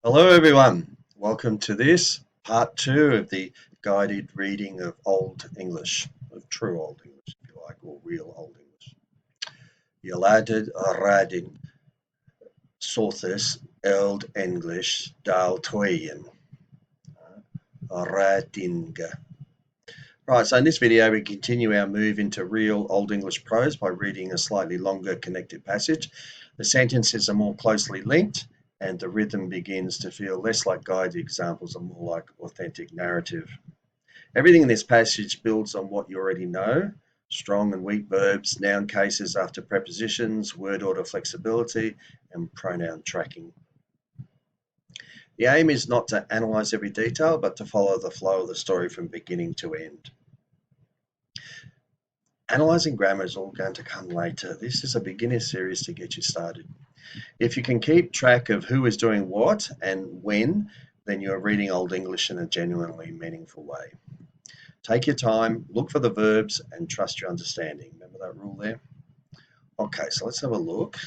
Hello everyone, welcome to this part 2 of the guided reading of Old English, of true Old English if you like, or real Old English. Ģelāded, rāding, sōþes, Ealdenglisc, Dēl Twēģen, rāding. Right, so in this video we continue our move into real Old English prose by reading a slightly longer connected passage. The sentences are more closely linked and the rhythm begins to feel less like guided examples and more like authentic narrative. Everything in this passage builds on what you already know: strong and weak verbs, noun cases after prepositions, word order flexibility, and pronoun tracking. The aim is not to analyse every detail, but to follow the flow of the story from beginning to end. Analysing grammar is all going to come later. This is a beginner series to get you started. If you can keep track of who is doing what and when, then you're reading Old English in a genuinely meaningful way. Take your time, look for the verbs, and trust your understanding. Remember that rule there? Okay, so let's have a look.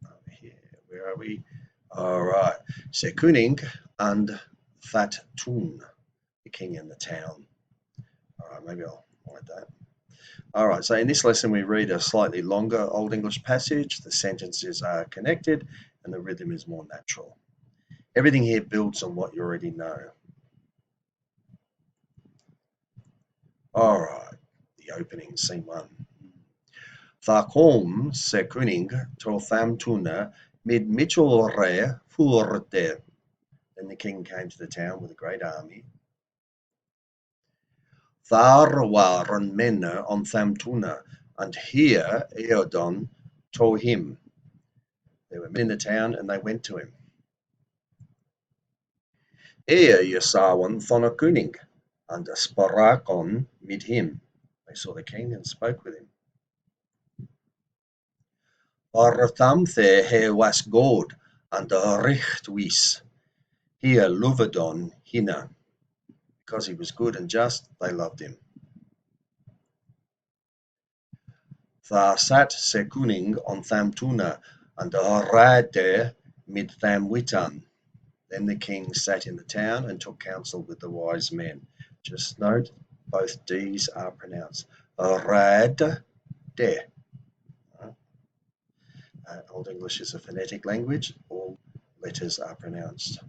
Over here, where are we? All right. Se koning and that toen, the king in the town. All right, maybe I'll write that. All right, so in this lesson we read a slightly longer Old English passage. The sentences are connected and the rhythm is more natural. Everything here builds on what you already know. All right, the opening, scene 1. Thā kom se koning to tham tuna mid mitchell rē fūrte. Then the king came to the town with a great army. Thar waren menne on tham tuna, and here Ealdon to him. There were men in the town and they went to him. Je sawan thona koning, and sparakon mid him. They saw the king and spoke with him. Thamthe he was god, and richtwis. Here luvedon hina. Because he was good and just, they loved him. Thā sat se koning on tham tuna, and rādde mid tham witan. Then the king sat in the town and took counsel with the wise men. Just note, both D's are pronounced. Rādde. Old English is a phonetic language. All letters are pronounced.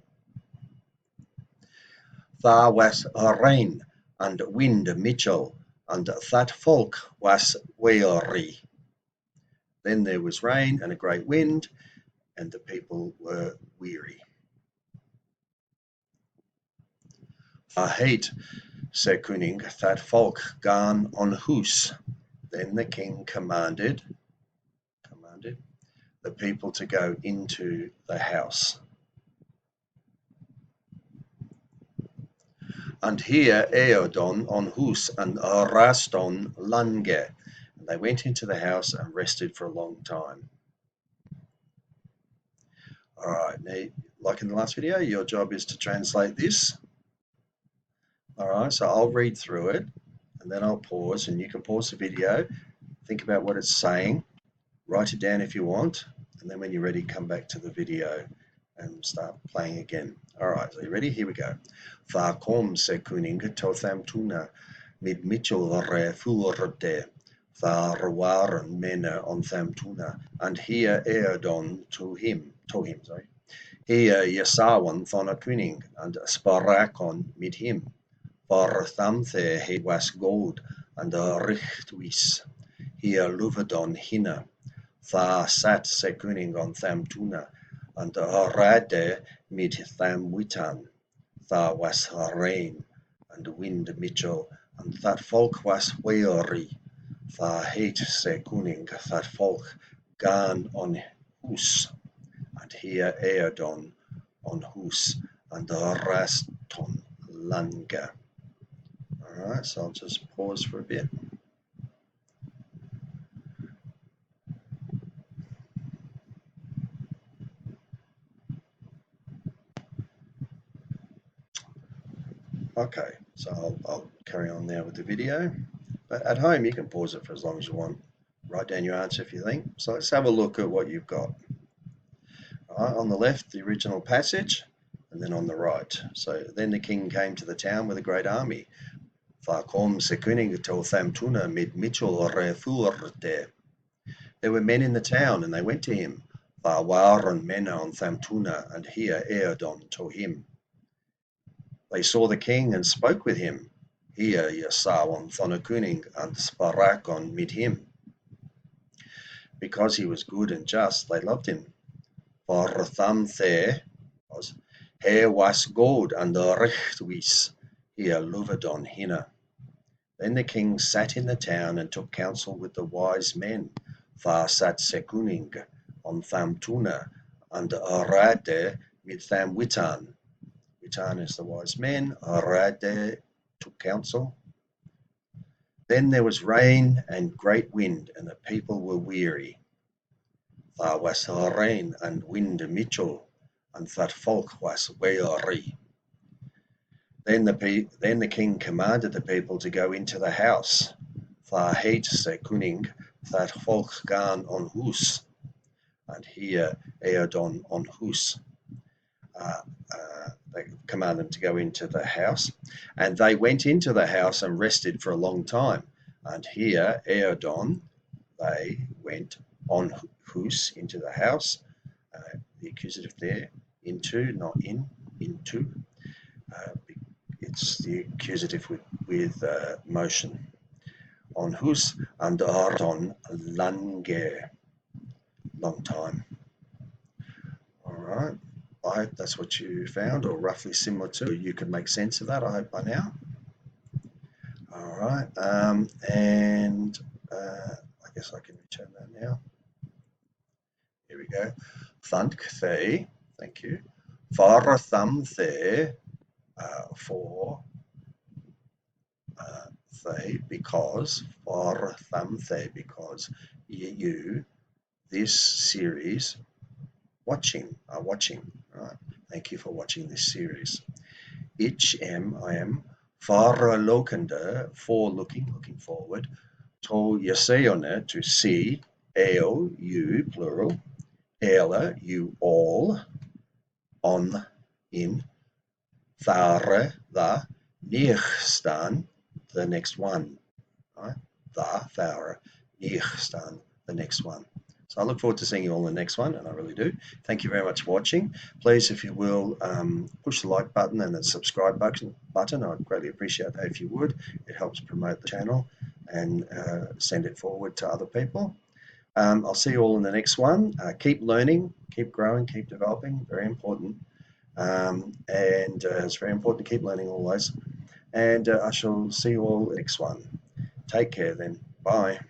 Thā was rain and wind Mitchell, and that folk was weary. Then there was rain and a great wind, and the people were weary. Thā het se koning that folk gaan on hus. Then the king commanded the people to go into the house. And here Ealdon on hus and raston lange. And they went into the house and rested for a long time. All right, now, like in the last video, your job is to translate this. All right, so I'll read through it and then I'll pause, and you can pause the video, think about what it's saying, write it down if you want, and then when you're ready, come back to the video and start playing again. All right, so you ready? Here we go. Thā kom se koning to tham tuna mid mitchell rē fūrte. Thā waren menne on tham tuna, and here Ealdon to him. Here Jesawan thona koning, and sparakon mid him. For thamthe he was gold, and richtwis. Here luvedon hina. Thā sat se koning on tham tuna, and rādde mid tham witan. Thā was rain and wind Mitchell, and that folk was weary. Thā het se koning that folk gaan on hus, and here Ealdon on hus, and raston lange. All right, so I'll just pause for a bit. Okay, so I'll carry on now with the video, but at home you can pause it for as long as you want. Write down your answer if you think. So let's have a look at what you've got. All right, on the left, the original passage, the and then on the right. So then the king came to the town with a great army. There were men in the town, and they went to him. And here Ealdon to him. They saw the king and spoke with him. Here Yasawon Thonakuning and Sparakon mit him. Because he was good and just, they loved him. For Thamthe was he was good and rechtwis here Luvedon hinna. Then the king sat in the town and took counsel with the wise men. Thar sat Sekuning on Thamtuna and Rādde mit Thamwitan. Witan is the wise men. Rādde took counsel. Then there was rain and great wind, and the people were weary. There was rain and wind Mitchell, and that folk was weary. Then the king commanded the people to go into the house. There heet se kuning that folk gaan on hus, and here Ealdon on hus. They commanded them to go into the house, and they went into the house and rested for a long time. And here Ealdon, they went on hus, into the house. The accusative there, into, not in, into. It's the accusative with motion. On hus and on lange, long time. All right. I hope that's what you found, or roughly similar to. You can make sense of that, I hope, by now. All right, and I guess I can return that now. Here we go. Thank the, thank you. For thumb the, for they, because, for thumb they, because you, this series, watching. Right. Thank you for watching this series. I am faralokende, for looking forward, to yaseone, to see, eo, you, plural, ela, you all, on, in, thare, the, nichstan, the next one. Right? The, thare, nichstan, the next one. So I look forward to seeing you all in the next one, and I really do. Thank you very much for watching. Please, if you will, push the like button and the subscribe button. I'd greatly appreciate that if you would. It helps promote the channel and send it forward to other people. I'll see you all in the next one. Keep learning, keep growing, keep developing. Very important. It's very important to keep learning always. And I shall see you all in the next one. Take care then. Bye.